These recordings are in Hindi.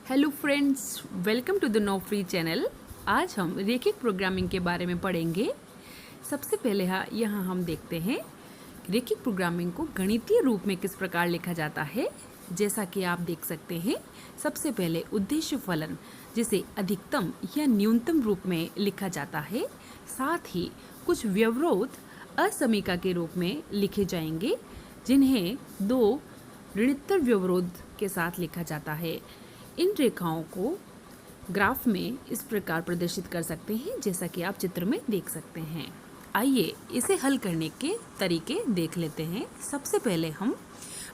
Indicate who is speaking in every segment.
Speaker 1: Hello friends, welcome to the no free channel. आज हम रेखिक प्रोग्रामिंग के बारे में पढ़ेंगे। सबसे पहले यहाँ हम देखते हैं रेखिक प्रोग्रामिंग को गणितीय रूप में किस प्रकार लिखा जाता है। जैसा कि आप देख सकते हैं, सबसे पहले उद्देश्य फलन जिसे अधिकतम या न्यूनतम रूप में लिखा जाता है, साथ ही कुछ व्यवरोध असमीका के रूप में लिखे जाएंगे, जिन्हें दो ऋणोत्तर व्यवरोध के साथ लिखा जाता है। इन रेखाओं को ग्राफ में इस प्रकार प्रदर्शित कर सकते हैं, जैसा कि आप चित्र में देख सकते हैं। आइए इसे हल करने के तरीके देख लेते हैं। सबसे पहले हम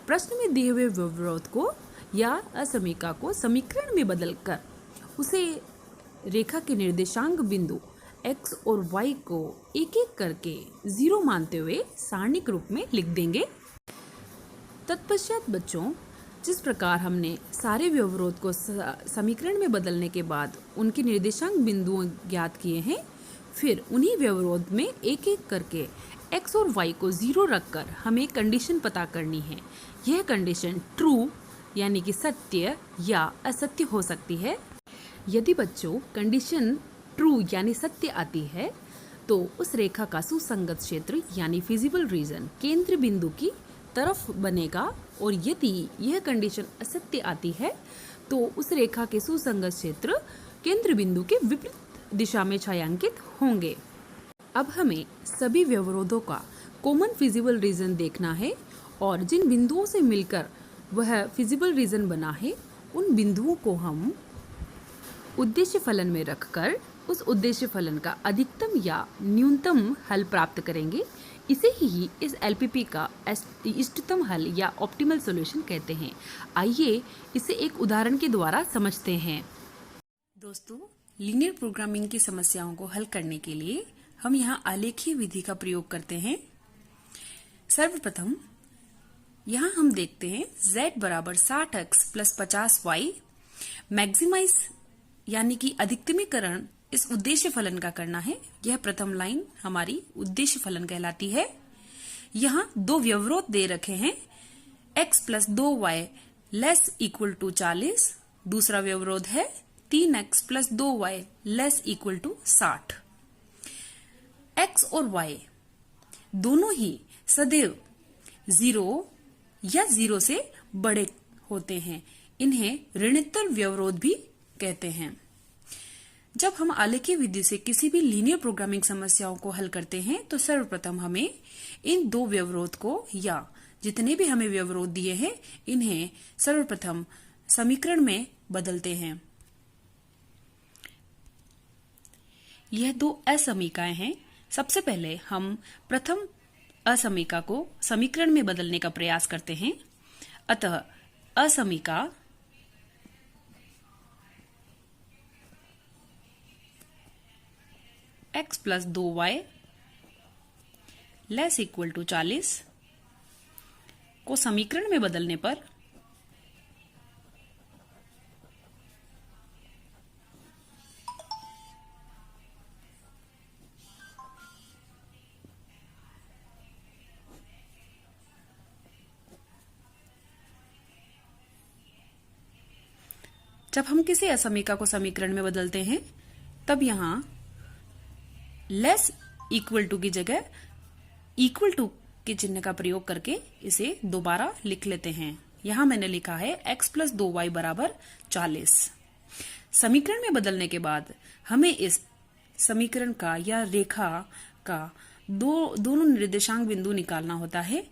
Speaker 1: प्रश्न में दिए हुए व्यवरोध को या असमीका को समीकरण में बदलकर उसे रेखा के निर्देशांक बिंदु x और y को एक एक करके 0 मानते हुए सारणिक रूप में लिख देंगे। तत्पश्चात बच्चों, जिस प्रकार हमने सारे व्यवरोध को समीकरण में बदलने के बाद उनके निर्देशांक बिंदु ज्ञात किए हैं, फिर उन्हीं व्यवरोध में एक एक करके x और y को 0 रखकर हमें कंडीशन पता करनी है। यह कंडीशन ट्रू यानी कि सत्य या असत्य हो सकती है। यदि बच्चों यदि ट्रू यानी सत्य आती है तो उस रेखा का सुसंगत क्षेत्र यानी फिजिबल रीजन केंद्र बिंदु की तरफ बनेगा, और यदि यह कंडीशन असत्य आती है तो उस रेखा के सुसंगत क्षेत्र केंद्र बिंदु के विपरीत दिशा में छायांकित होंगे। अब हमें सभी व्यवरोधों का कॉमन फिजिबल रीजन देखना है, और जिन बिंदुओं से मिलकर वह फिजिबल रीजन बना है, उन बिंदुओं को हम उद्देश्य फलन में रखकर उस उद्देश्य फलन का अधिकतम या न्यूनतम हल प्राप्त करेंगे। इसे ही इस एलपीपी का इष्टतम हल या ऑप्टिमल सॉल्यूशन कहते हैं। आइए इसे एक उदाहरण के द्वारा समझते हैं। दोस्तों, लीनियर प्रोग्रामिंग की समस्याओं को हल करने के लिए हम यहाँ आलेखीय विधि का प्रयोग करते हैं। सर्वप्रथम यहाँ हम देखते हैं z बराबर 60x प्लस 50y। मैक्सिमाइज यानी कि अधिकतमीकरण इस उद्देश्य फलन का करना है। यह प्रथम लाइन हमारी उद्देश्य फलन कहलाती है। यहाँ दो व्यवरोध दे रखे हैं, x plus 2y less equal to 40। दूसरा व्यवरोध है 3x plus 2y less equal to 60। x और y दोनों ही सदैव 0 या 0 से बड़े होते हैं। इन्हें ऋणोत्तर व्यवरोध भी कहते हैं। जब हम आलेखीय विधि से किसी भी लीनियर प्रोग्रामिंग समस्याओं को हल करते हैं तो सर्वप्रथम हमें इन दो व्यवरोध को या जितने भी हमें व्यवरोध दिए हैं, इन्हें सर्वप्रथम समीकरण में बदलते हैं। यह दो असमीकाएं हैं। सबसे पहले हम प्रथम असमीका को समीकरण में बदलने का प्रयास करते हैं। अतः असमीका x plus 2y less equal to 40 को समीकरण में बदलने पर जब हम किसी असमीका को समीकरण में बदलते हैं, तब यहां लेस इक्वल टू की जगह इक्वल टू के चिन्ह का प्रयोग करके इसे दोबारा लिख लेते हैं। यहां मैंने लिखा है x प्लस 2y बराबर 40। समीकरण में बदलने के बाद हमें इस समीकरण का या रेखा का दोनों निर्देशांक बिंदु निकालना होता है,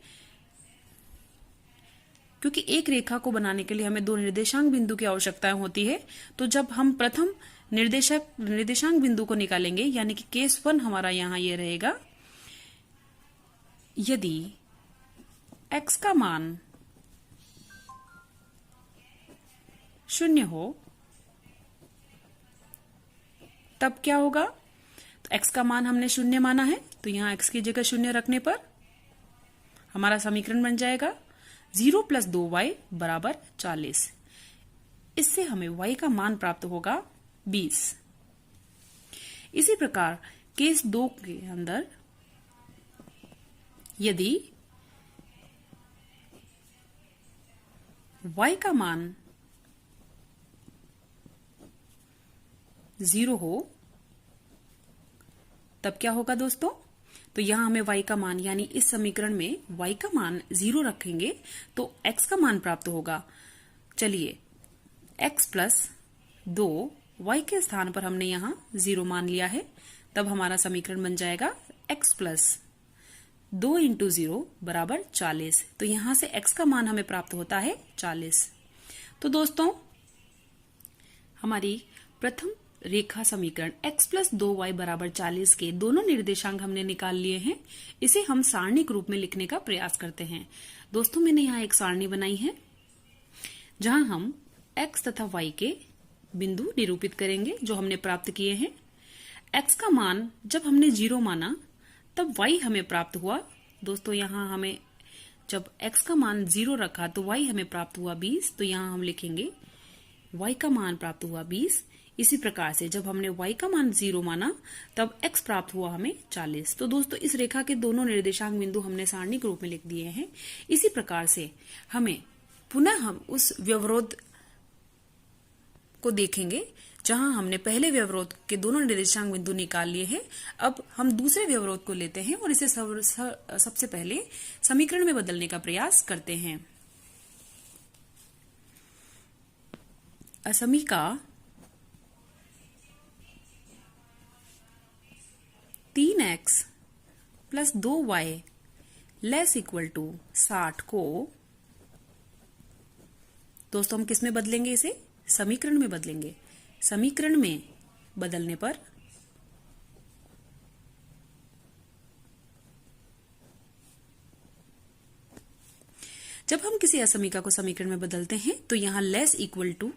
Speaker 1: क्योंकि एक रेखा को बनाने के लिए हमें दो निर्देशांक बिंदु की आवश्यकता होती है। तो जब हम प्रथम निर्देशांक बिंदु को निकालेंगे, यानी कि केस 1 हमारा यहां ये रहेगा, यदि x का मान 0 हो तब क्या होगा। तो x का मान हमने 0 माना है, तो यहां x की जगह 0 रखने पर हमारा समीकरण बन जाएगा 0 प्लस 2y बराबर 40। इससे हमें y का मान प्राप्त होगा 20। इसी प्रकार केस 2 के अंदर यदि y का मान 0 हो तब क्या होगा दोस्तों? तो यहां हमें y का मान यानी इस समीकरण में y का मान 0 रखेंगे तो x का मान प्राप्त होगा। चलिए x प्लस 2 y के स्थान पर हमने यहां 0 मान लिया है, तब हमारा समीकरण बन जाएगा x प्लस 2 इंटू 0 बराबर 40। तो यहां से x का मान हमें प्राप्त होता है 40। तो दोस्तों हमारी प्रथम रेखा समीकरण x प्लस 2y बराबर 40 के दोनों निर्देशांक हमने निकाल लिए हैं। इसे हम सारणिक रूप में लिखने का प्रयास करते हैं। दोस्तों मैंने यहाँ एक सारणी बनाई है जहां हम x तथा y के बिंदु निरूपित करेंगे जो हमने प्राप्त किए हैं। x का मान जब हमने 0 माना तब y हमें प्राप्त हुआ। दोस्तों यहाँ हमें जब x का मान 0 रखा तो y हमें प्राप्त हुआ 20। तो यहाँ हम लिखेंगे y का मान प्राप्त हुआ 20। इसी प्रकार से जब हमने y का मान 0 माना तब x प्राप्त हुआ हमें 40। तो दोस्तों इस रेखा के दोनों निर्देशांक बिंदु हमने सारणिक रूप में लिख दिए हैं। इसी प्रकार से हमें पुनः हम उस व्यवरोध को देखेंगे जहां हमने पहले व्यवरोध के दोनों निर्देशांक बिंदु निकाल लिए हैं। अब हम दूसरे व्यवरोध को लेते हैं और इसे सबसे पहले समीकरण में बदलने का प्रयास करते हैं। असमीका 3x plus 2y less equal to 60 को दोस्तों हम किस में बदलेंगे? इसे समीकरण में बदलेंगे। समीकरण में बदलने पर जब हम किसी असमीका को समीकरण में बदलते हैं तो यहाँ लेस इक्वल टू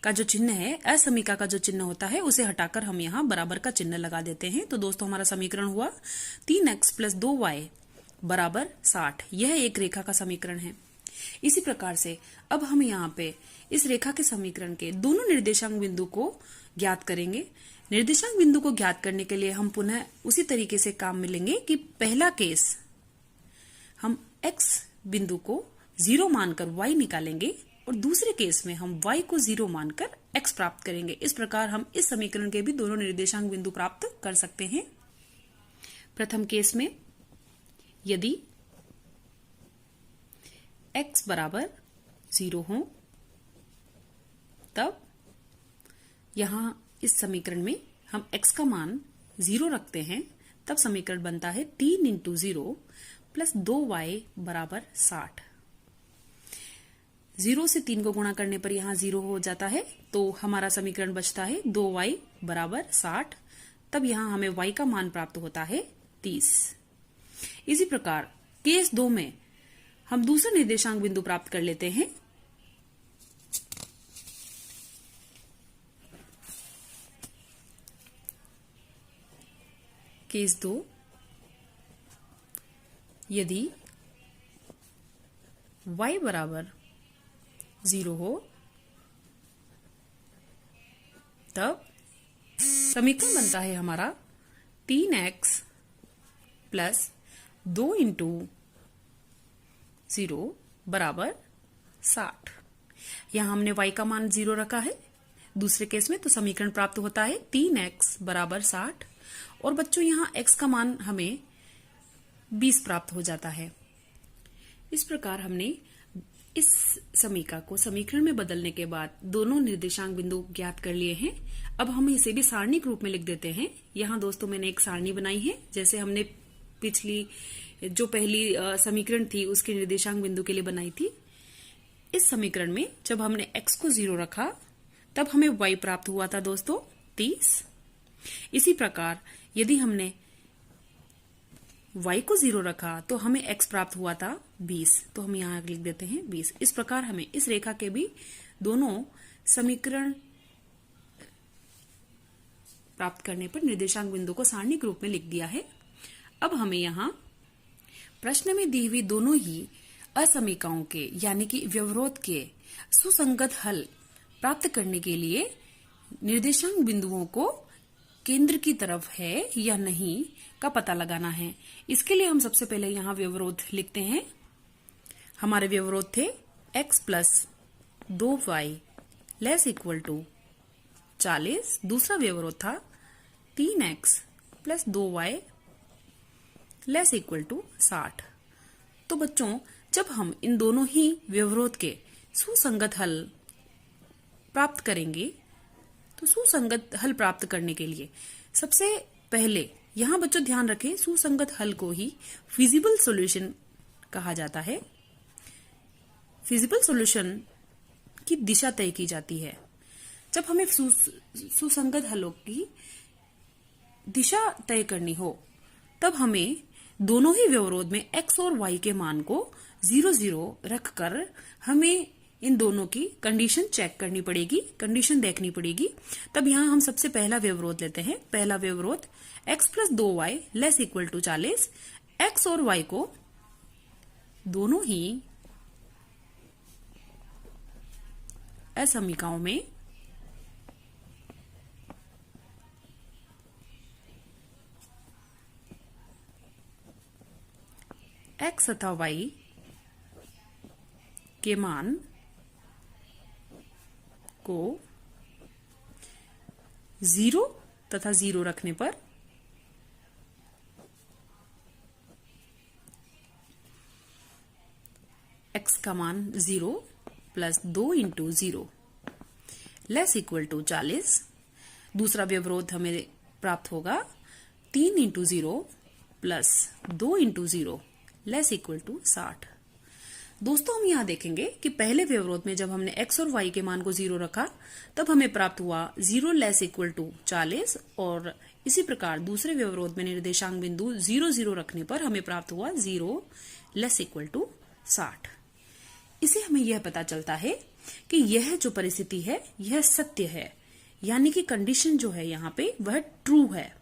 Speaker 1: का जो चिन्ह है, असमीका का जो चिन्ह होता है उसे हटाकर हम यहाँ बराबर का चिन्ह लगा देते हैं। तो दोस्तों हमारा समीकरण हुआ 3x प्लस 2y बराबर 60। यह एक रेखा का समीकरण है। इसी प्रकार से अब हम यहाँ पे इस रेखा के समीकरण के दोनों निर्देशांक बिंदु को ज्ञात करेंगे। निर्देशांक बिंदु को ज्ञात करने के लिए हम पुनः उसी तरीके से काम में लेंगे कि पहला केस हम x बिंदु को 0 मानकर y निकालेंगे और दूसरे केस में हम y को 0 मानकर x प्राप्त करेंगे। इस प्रकार हम इस समीकरण के भी दोनों निर्देशांक बिंदु प्राप्त कर सकते हैं। प्रथम केस में यदि x बराबर 0 हो तब यहां इस समीकरण में हम x का मान 0 रखते हैं, तब समीकरण बनता है 3 इंटू 0 प्लस 2y बराबर 60। 0 से 3 को गुणा करने पर यहाँ 0 हो जाता है तो हमारा समीकरण बचता है 2y बराबर 60। तब यहाँ हमें y का मान प्राप्त होता है 30। इसी प्रकार केस 2 में हम दूसरा निर्देशांक बिंदु प्राप्त कर लेते हैं। केस 2 यदि y बराबर 0 हो तब समीकरण बनता है हमारा 3x प्लस 2 इंटू 0 बराबर 60। यहां हमने y का मान 0 रखा है दूसरे केस में, तो समीकरण प्राप्त होता है 3x बराबर 60 और बच्चों यहाँ x का मान हमें 20 प्राप्त हो जाता है। इस प्रकार हमने इस समीका को समीकरण में बदलने के बाद दोनों निर्देशांक बिंदु ज्ञात कर लिए हैं। अब हम इसे भी सारणिक रूप में लिख देते हैं। यहाँ दोस्तों मैंने एक सारणी बनाई है, जैसे हमने पिछली जो पहली समीकरण थी उसके निर्देशांक बिंदु के लिए बनाई थी। इस समीकरण में जब हमने x को 0 रखा तब हमें y प्राप्त हुआ था दोस्तों 30। इसी प्रकार यदि हमने y को 0 रखा तो हमें x प्राप्त हुआ था 20। तो हम यहाँ लिख देते हैं 20। इस प्रकार हमें इस रेखा के भी दोनों समीकरण प्राप्त करने पर निर्देशांक बिंदु को सारणिक रूप में लिख दिया है। अब हमें यहाँ प्रश्न में दी हुई दोनों ही असमीकाओं के यानी कि व्यवरोध के सुसंगत हल प्राप्त करने के लिए निर्देशांक बिंदुओं को केंद्र की तरफ है या नहीं का पता लगाना है। इसके लिए हम सबसे पहले यहाँ व्यवरोध लिखते हैं। हमारे व्यवरोध थे x plus 2y less equal to 40, दूसरा व्यवरोध था 3x plus 2y less equal to 60। तो बच्चों, जब हम इन दोनों ही व्यवरोध के सुसंगत हल प्राप्त करेंगे, तो सुसंगत हल प्राप्त करने के लिए सबसे पहले यहां बच्चों ध्यान रखें, सुसंगत हल को ही फिजिबल सॉल्यूशन कहा जाता है। फिजिबल सॉल्यूशन की दिशा तय की जाती है। जब हमें सुसंगत हलों की दिशा तय करनी हो, तब हमें दोनों ही व्यवरोध में x और y के मान को 0-0 रखकर हमें इन दोनों की कंडीशन चेक करनी पड़ेगी, कंडीशन देखनी पड़ेगी। तब यहां हम सबसे पहला व्यवरोध लेते हैं। पहला व्यवरोध x plus 2y less equal to 40। x और y को दोनों ही असमीकाओं में x तथा y के मान को 0 तथा 0 रखने पर x का मान 0 plus 2 into 0 less equal to 40। दूसरा व्यवरोध हमें प्राप्त होगा 3 into 0 plus 2 into 0 less equal to 60। दोस्तों, हम यहां देखेंगे कि पहले व्यवरोध में जब हमने x और y के मान को 0 रखा, तब हमें प्राप्त हुआ 0 लेस इक्वल टू 40, और इसी प्रकार दूसरे व्यवरोध में निर्देशांक बिंदु 0-0 रखने पर हमें प्राप्त हुआ 0 लेस इक्वल टू 60। इसे हमें यह पता चलता है कि यह जो परिस्थिति है यह सत्य है, यानी कि कंडीशन जो है यहाँ पे वह ट्रू है।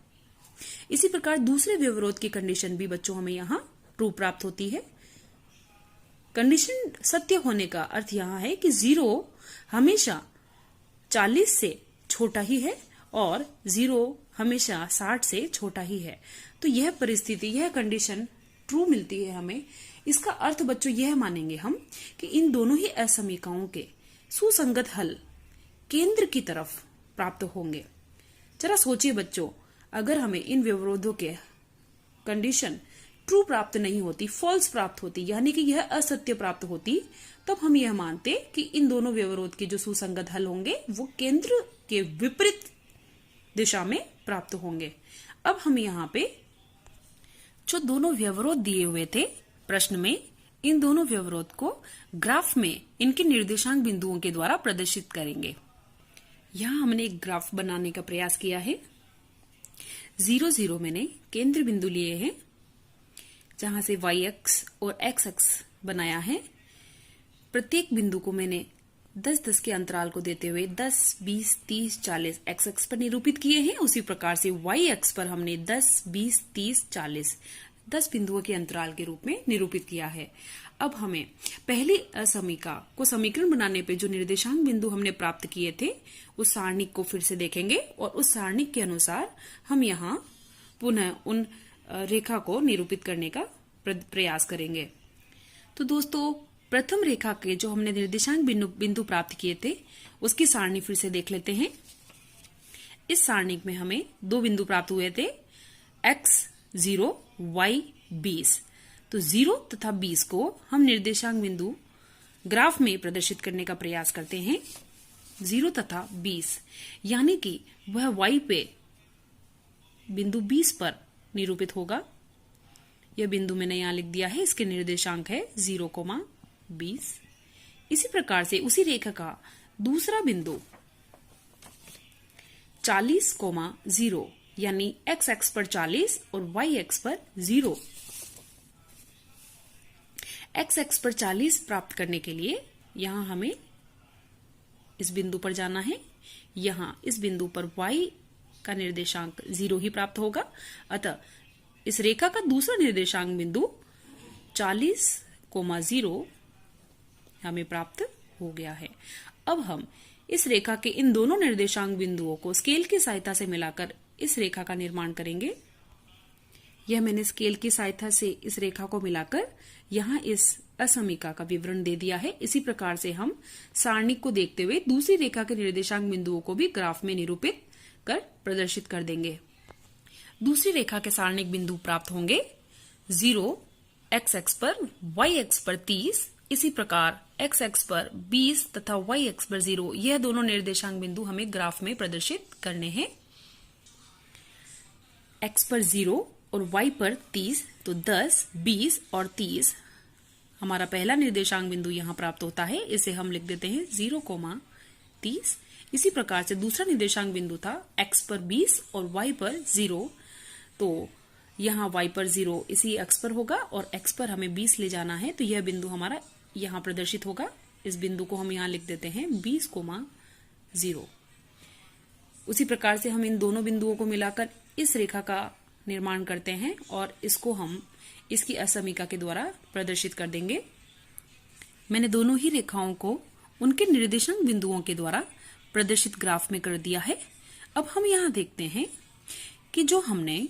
Speaker 1: इसी प्रकार दूसरे व्यवरोध की कंडीशन भी बच्चों हमें यहाँ ट्रू प्राप्त होती है। कंडीशन सत्य होने का अर्थ यहाँ है कि 0 हमेशा 40 से छोटा ही है और 0 हमेशा 60 से छोटा ही है। तो यह परिस्थिति, यह कंडीशन ट्रू मिलती है हमें। इसका अर्थ बच्चों यह मानेंगे हम कि इन दोनों ही असमीकाओं के सुसंगत हल केंद्र की तरफ प्राप्त होंगे। जरा सोचिए बच्चों, अगर हमें इन व्यवरोधों के कंडीशन ट्रू प्राप्त नहीं होती, फॉल्स प्राप्त होती, यानी कि यह असत्य प्राप्त होती, तब हम यह मानते कि इन दोनों व्यवरोध के जो सुसंगत हल होंगे वो केंद्र के विपरीत दिशा में प्राप्त होंगे। अब हम यहाँ पे जो दोनों व्यवरोध दिए हुए थे प्रश्न में, इन दोनों व्यवरोध को ग्राफ में इनके निर्देशांक बिंदुओं के द्वारा प्रदर्शित करेंगे। यहाँ हमने एक ग्राफ बनाने का प्रयास किया है। 0-0 मैंने केंद्र बिंदु लिए हैं, जहां से y अक्ष और x अक्ष बनाया है। प्रत्येक बिंदु को मैंने 10-10 के अंतराल को देते हुए 10, 20, 30, 40 x अक्ष पर निरूपित किए हैं। उसी प्रकार से y अक्ष पर हमने 10, 20, 30, 40 10 बिंदुओं के अंतराल के रूप में निरूपित किया है। अब हमें पहली असमीका को समीकरण बनाने पे जो निर्देशांक बिंदु हमने प्राप्त किए थे, उस सारणिक को फिर से देखेंगे और उस सारणिक के अनुसार हम यहाँ पुनः उन रेखा को निरूपित करने का प्रयास करेंगे। तो दोस्तों, प्रथम रेखा के जो हमने निर्देशांक बिंदु प्राप्त किए थे, उसकी सारणी फिर से देख लेते हैं। इस सारणिक में हमें 2 बिंदु प्राप्त हुए थे, x 0, y 20। तो 0 तथा 20 को हम निर्देशांक बिंदु ग्राफ में प्रदर्शित करने का प्रयास करते हैं। 0 तथा 20, यानी कि वह y पे बिंदु 20 पर निरूपित होगा। यह बिंदु मैंने यहां लिख दिया है, इसके निर्देशांक है 0,20। इसी प्रकार से उसी रेखा का दूसरा बिंदु 40,0, यानी x एक्स पर 40 और y एक्स पर 0। x एक्स पर 40 प्राप्त करने के लिए यहां हमें इस बिंदु पर जाना है। यहां इस बिंदु पर y का निर्देशांक 0 ही प्राप्त होगा। अतः इस रेखा का दूसरा निर्देशांक बिंदु 40,0 हमें प्राप्त हो गया है। अब हम इस रेखा के इन दोनों निर्देशांक बिंदुओं को स्केल की सहायता से मिलाकर इस रेखा का निर्माण करेंगे। यह मैंने स्केल की सहायता से इस रेखा को मिलाकर यहाँ इस असमीका का विवरण दे दिया है। इसी प्रकार से हम सारणी को देखते हुए दूसरी रेखा के निर्देशांक बिंदुओं को भी ग्राफ में निरूपित कर प्रदर्शित कर देंगे। दूसरी रेखा के सारणिक बिंदु प्राप्त होंगे 0 x एक्स पर, y एक्स पर 30, इसी प्रकार x एक्स पर 20 तथा y एक्स पर 0। यह दोनों निर्देशांक बिंदु हमें ग्राफ में प्रदर्शित करने हैं। x पर 0 और y पर 30, तो 10, 20 और 30 हमारा पहला निर्देशांक बिंदु यहां प्राप्त होता है। इसे हम लिख देते हैं 0,30। इसी प्रकार से दूसरा निर्देशांक बिंदु था x पर 20 और y पर 0, तो यहाँ y पर 0 इसी x पर होगा और x पर हमें 20 ले जाना है, तो यह बिंदु हमारा यहाँ प्रदर्शित होगा। इस बिंदु को हम यहाँ लिख देते हैं 20,0। उसी प्रकार से हम इन दोनों बिंदुओं को मिलाकर इस रेखा का निर्माण करते हैं और इसको हम इसकी असमीका के द्वारा प्रदर्शित कर देंगे। मैंने दोनों ही रेखाओं को उनके निर्देशांक बिंदुओं के द्वारा प्रदर्शित ग्राफ में कर दिया है। अब हम यहाँ देखते हैं कि जो हमने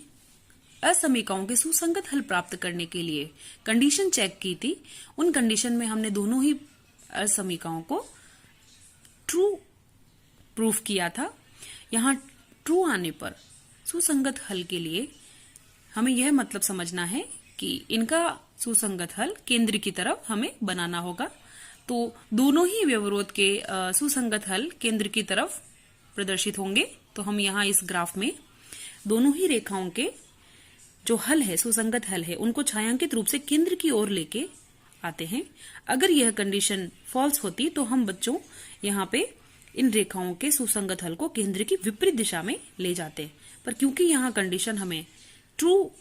Speaker 1: असमीकाओं के सुसंगत हल प्राप्त करने के लिए कंडीशन चेक की थी, उन कंडीशन में हमने दोनों ही असमीकाओं को ट्रू प्रूफ किया था। यहाँ ट्रू आने पर सुसंगत हल के लिए हमें यह मतलब समझना है कि इनका सुसंगत हल केंद्र की तरफ हमें बनाना होगा। तो दोनों ही व्यवरोध के सुसंगत हल केंद्र की तरफ प्रदर्शित होंगे। तो हम यहाँ इस ग्राफ में दोनों ही रेखाओं के जो हल है, सुसंगत हल है, उनको छायांकित रूप से केंद्र की ओर लेके आते हैं। अगर यह कंडीशन फॉल्स होती तो हम बच्चों यहाँ पे इन रेखाओं के सुसंगत हल को केंद्र की विपरीत दिशा में ले जाते, पर क्योंकि यहाँ कंडीशन हमें ट्रू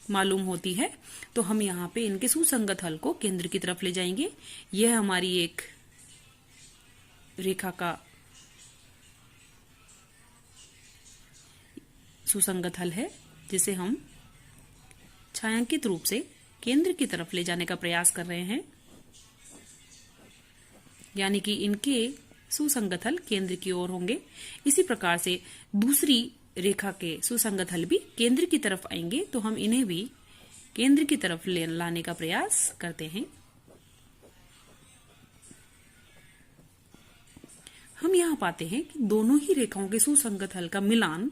Speaker 1: मालूम होती है तो हम यहाँ पे इनके सुसंगत हल को केंद्र की तरफ ले जाएंगे। यह हमारी एक रेखा का सुसंगत हल है जिसे हम छायांकित रूप से केंद्र की तरफ ले जाने का प्रयास कर रहे हैं, यानी कि इनके सुसंगत हल केंद्र की ओर होंगे। इसी प्रकार से दूसरी रेखा के सुसंगत हल भी केंद्र की तरफ आएंगे, तो हम इन्हें भी केंद्र की तरफ लाने का प्रयास करते हैं। हम यहाँ पाते हैं कि दोनों ही रेखाओं के सुसंगत हल का मिलान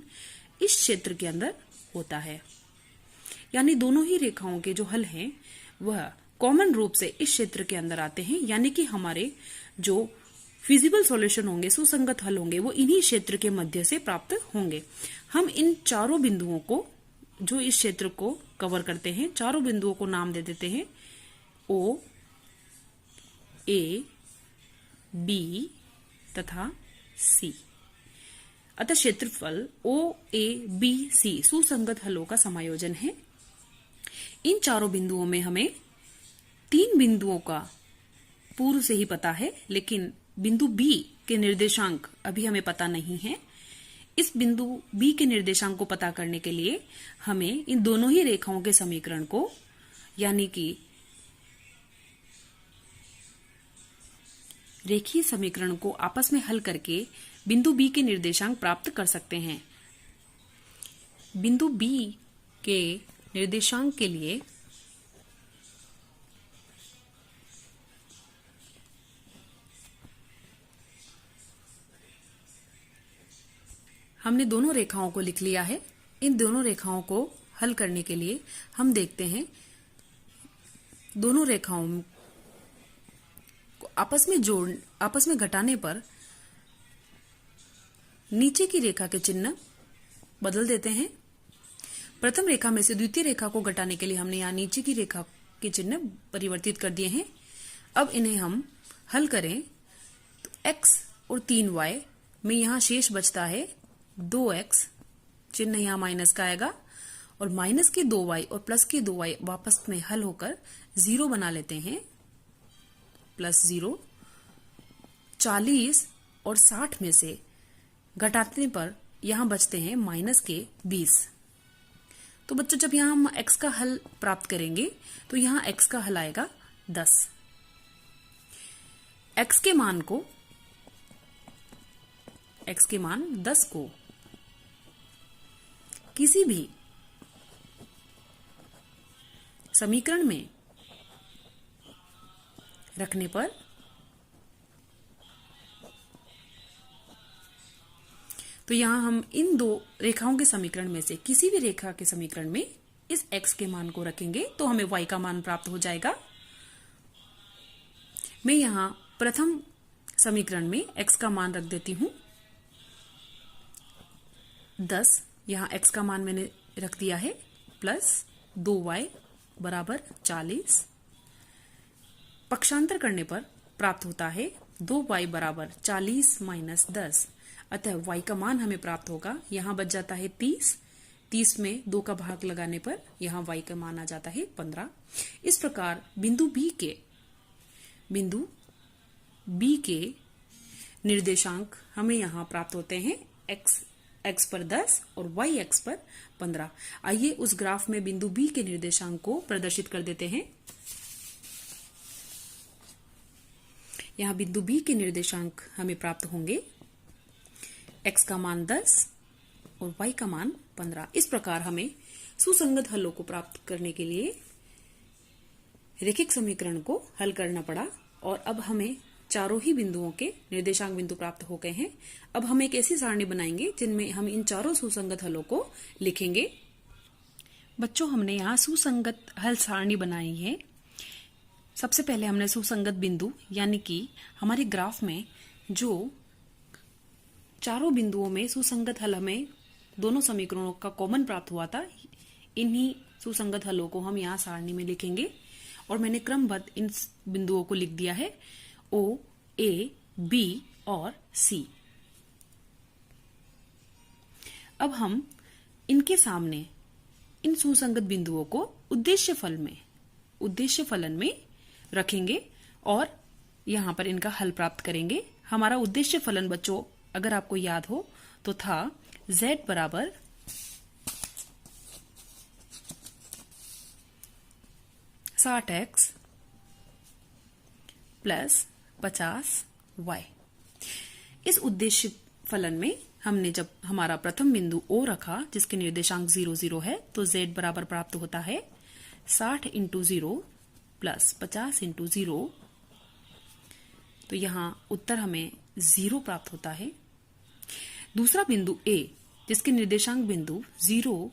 Speaker 1: इस क्षेत्र के अंदर होता है, यानी दोनों ही रेखाओं के जो हल हैं वह कॉमन रूप से इस क्षेत्र के अंदर आते हैं, यानी कि हमारे जो फिजिबल सॉल्यूशन होंगे, सुसंगत हल होंगे, वो इन्हीं क्षेत्र के मध्य से प्राप्त होंगे। हम इन चारों बिंदुओं को जो इस क्षेत्र को कवर करते हैं, चारों बिंदुओं को नाम दे देते हैं O, A, B तथा C। अतः क्षेत्रफल O, A, B, C सुसंगत हलों का समायोजन है। इन चारों बिंदुओं में हमें 3 बिंदुओं का पूर्व से ही पता है, लेकिन बिंदु B के निर्देशांक अभी हमें पता नहीं है। इस बिंदु B के निर्देशांक को पता करने के लिए हमें इन दोनों ही रेखाओं के समीकरण को, यानी कि रेखीय समीकरण को आपस में हल करके बिंदु B के निर्देशांक प्राप्त कर सकते हैं। बिंदु B के निर्देशांक के लिए हमने दोनों रेखाओं को लिख लिया है। इन दोनों रेखाओं को हल करने के लिए हम देखते हैं दोनों रेखाओं को आपस में घटाने पर नीचे की रेखा के चिन्ह बदल देते हैं। प्रथम रेखा में से द्वितीय रेखा को घटाने के लिए हमने यहाँ नीचे की रेखा के चिन्ह परिवर्तित कर दिए हैं। अब इन्हें हम हल करें तो x और 3y में यहाँ शेष बचता है 2x, चिन्ह यहाँ माइनस का आएगा, और माइनस के 2y और प्लस के 2y वापस में हल होकर 0 बना लेते हैं, +0। 40 और 60 में से घटाने पर यहाँ बचते हैं माइनस के 20। तो बच्चों जब यहाँ हम x का हल प्राप्त करेंगे तो यहाँ x का हल आएगा 10। x के मान 10 को किसी भी समीकरण में रखने पर तो यहां हम इन दो रेखाओं के समीकरण में से किसी भी रेखा के समीकरण में इस x के मान को रखेंगे तो हमें y का मान प्राप्त हो जाएगा। मैं यहां प्रथम समीकरण में x का मान रख देती हूं 10। यहां x का मान मैंने रख दिया है प्लस 2y बराबर 40। पक्षांतर करने पर प्राप्त होता है 2y बराबर 40 माइनस 10। अतः y का मान हमें प्राप्त होगा, यहां बच जाता है 30। 30 में 2 का भाग लगाने पर यहां y का मान आ जाता है 15। इस प्रकार बिंदु B के निर्देशांक हमें यहां प्राप्त होते हैं x पर 10 और y x पर 15। आइए उस ग्राफ में बिंदु B के निर्देशांक को प्रदर्शित कर देते हैं। यहां बिंदु B के निर्देशांक हमें प्राप्त होंगे x का मान 10 और y का मान 15। इस प्रकार हमें सुसंगत हलों को प्राप्त करने के लिए रैखिक समीकरण को हल करना पड़ा और अब हमें चारों ही बिंदुओं के निर्देशांक बिंदु प्राप्त हो गए हैं। अब हम एक ऐसी सारणी बनाएंगे जिनमें हम इन चारों सुसंगत हलों को लिखेंगे। बच्चों, हमने यहाँ सुसंगत हल सारणी बनाई है। सबसे पहले हमने सुसंगत बिंदु यानी कि हमारे ग्राफ में जो चारों बिंदुओं में सुसंगत हल हमें दोनों समीकरणों का कॉमन प्राप्त हुआ था, इन्हीं सुसंगत हलों को हम यहाँ सारणी में लिखेंगे और मैंने क्रमबद्ध इन बिंदुओं को लिख दिया है O, A, B और C। अब हम इनके सामने इन सुसंगत बिंदुओं को उद्देश्य फलन में रखेंगे और यहां पर इनका हल प्राप्त करेंगे। हमारा उद्देश्य फलन बच्चों अगर आपको याद हो तो था z बराबर 60x प्लस 50y। इस उद्देश्य फलन में हमने जब हमारा प्रथम बिंदु O रखा जिसके निर्देशांक 0 0 है तो z बराबर प्राप्त होता है 60 इंटू 0 प्लस 50 इंटू 0। तो यहां उत्तर हमें 0 प्राप्त होता है। दूसरा बिंदु A जिसके निर्देशांक बिंदु 0,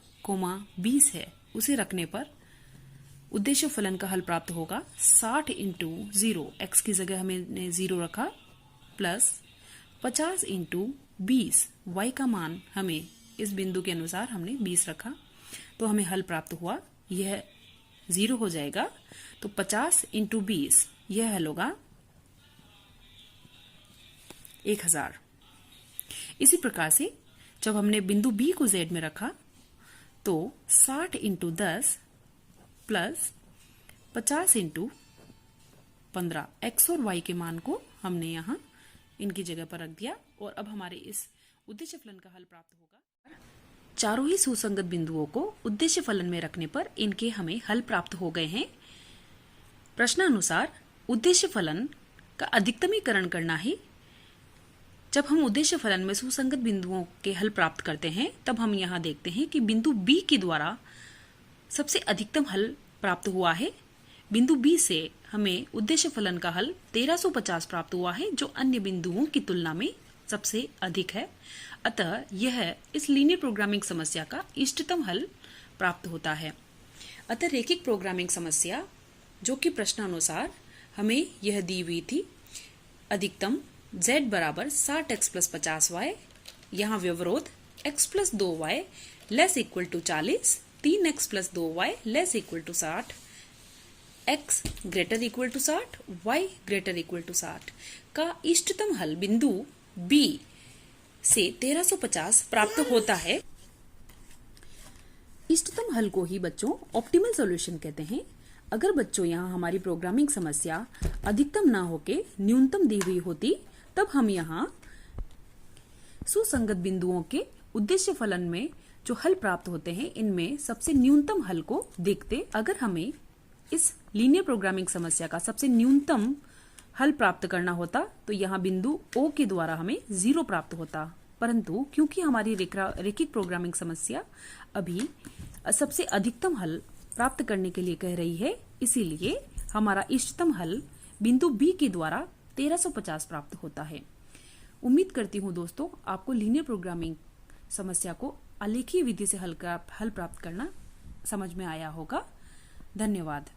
Speaker 1: 20 है उसे रखने पर उद्देश्य फलन का हल प्राप्त होगा 60 इंटू 0, x की जगह हमने 0 रखा प्लस 50 इंटू 20, y का मान हमें इस बिंदु के अनुसार हमने 20 रखा तो हमें हल प्राप्त हुआ, यह 0 हो जाएगा। तो 50 इंटू 20 यह हल होगा 1000। इसी प्रकार से जब हमने बिंदु B को Z में रखा तो 60 इंटू 10 प्लस 50 इंटू 15, x और y के मान को हमने यहाँ इनकी जगह पर रख दिया और अब हमारे इस उद्देश्य फलन का हल प्राप्त होगा। चारों ही सुसंगत बिंदुओं को उद्देश्य फलन में रखने पर इनके हमें हल प्राप्त हो गए हैं। प्रश्नानुसार उद्देश्य फलन का अधिकतमीकरण करना है। जब हम उद्देश्य फलन में सुसंगत बिंदुओं के हल प्राप्त करते हैं तब हम यहाँ देखते हैं कि बिंदु B के द्वारा सबसे अधिकतम हल प्राप्त हुआ है। बिंदु B से हमें उद्देश्य फलन का हल 1350 प्राप्त हुआ है जो अन्य बिंदुओं की तुलना में सबसे अधिक है। अतः यह इस लीनियर प्रोग्रामिंग समस्या का इष्टतम हल प्राप्त होता है। अतः रैखिक प्रोग्रामिंग समस्या जो कि प्रश्नानुसार हमें यह दी हुई थी, अधिकतम z बराबर 60x प्लस 50y, यहाँ व्यवरोध x plus 2y less equal to 40, 3x plus 2y less equal to 60, x greater equal to 60, y greater equal to 60 का इष्टतम हल बिंदु B से 1350 प्राप्त होता है। इष्टतम हल को ही बच्चों ऑप्टिमल सॉल्यूशन कहते हैं। अगर बच्चों यहाँ हमारी प्रोग्रामिंग समस्या अधिकतम ना होके न्यूनतम दी हुई होती तब हम यहाँ सुसंगत बिंदुओं के उद्देश्य फलन में जो हल प्राप्त होते हैं इनमें सबसे न्यूनतम हल को देखते। अगर हमें इस लीनियर प्रोग्रामिंग समस्या का सबसे न्यूनतम हल प्राप्त करना होता तो यहाँ बिंदु O के द्वारा हमें 0 प्राप्त होता, परंतु क्योंकि हमारी रैखिक प्रोग्रामिंग समस्या अभी सबसे अधिकतम हल प्राप्त करने के लिए कह रही है, इसीलिए हमारा इष्टतम हल बिंदु बी के द्वारा 1350 प्राप्त होता है। उम्मीद करती हूँ दोस्तों आपको लीनियर प्रोग्रामिंग समस्या को आलेखीय विधि से हल प्राप्त करना समझ में आया होगा। धन्यवाद।